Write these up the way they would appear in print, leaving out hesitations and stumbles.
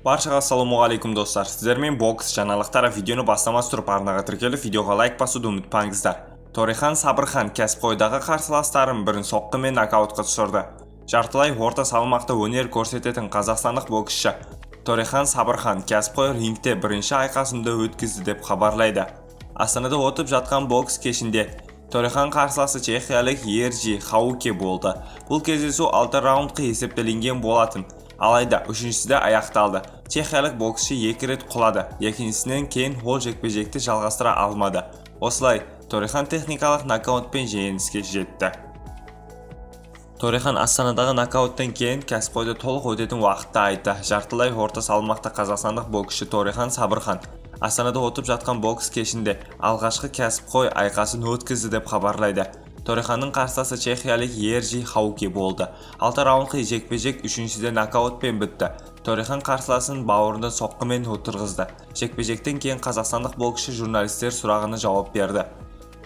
Баршаға ассалаумағалейкум достар. Сіздермен бокс жаңалықтары видеоны бастамас тұрып арнаға тіркеліп видеоға лайк басуды ұмытпаңыздар. Торехан Сабырхан кәсіпқойдағы қарсыластарын бірін соққымен нокаутқа түсірді. Жартылай орта салмақта өнер көрсететін қазақстандық боксшы Торехан Сабырхан кәсіпқой рингте бірінші айқасында өткізді деп хабарлайды. Астанада өтіп жатқан бокс кешінде Торехан қарсыласы чехиялық Ержи Хауке болды. Бұл кездесу 6 раундқа есептелінген болатын. Алайда үшіншісі аяқталды. Чехиялық боксшы 2 рет құлады. Екіншісінен кейін ол жекпе-жекті жалғастыра алмады. Осылай Торехан техникалық нокаутпен жеңіске жетті. Торехан Астанадағы нокауттан кейін кәсіпқойды толық өтетін уақытта айтты. Жартылай орта салмақта қазақстандық боксшы Торехан Сабырхан Астанада өтіп жатқан бокс кешінде алғашқы кәсіпқой айқасын өткізді деп хабарлайды. Тореханның қарсыласы чехиялық Ержи Хауке болды. 6 раундқа жекпе-жек үшіншіде нокаутпен бітті. Торехан қарсыласын бауырында соққымен отырғызды. Жекпе-жектен кейін қазақстандық боксшы журналистер сұрағына жауап берді.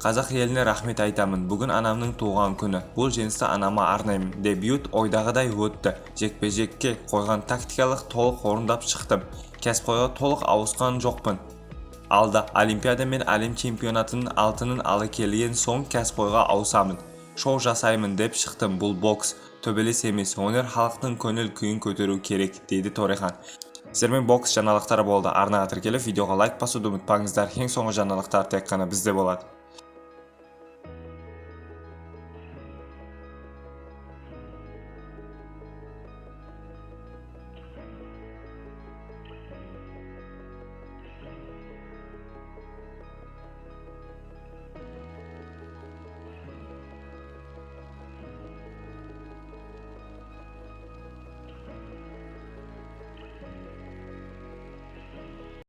Қазақ еліне рахмет айтамын. Бүгін анамның туған күні. Бұл жеңісті анама арнаймын. Дебют ойдағыдай өтті. Жекпе-жекке қойған тактикалық толық орындап шықтым. Кәсіпқойға толық ауысқан жоқпын. Алда Олимпиада мен әлем чемпионатының алтынын алы келген соң кәсіпқойға ауысамын. Шоу жасаймын деп шықтым. Бұл бокс төбелес емес, өнер халықтың көңіл күйін көтеру керек, дейді Торехан. Сіздермен бокс жаңалықтары болды. Арнаға тіркеліп видеоға лайк басуды ұмытпаңыздар. Ең соңғы жаңалықтар тек қана бізде болады.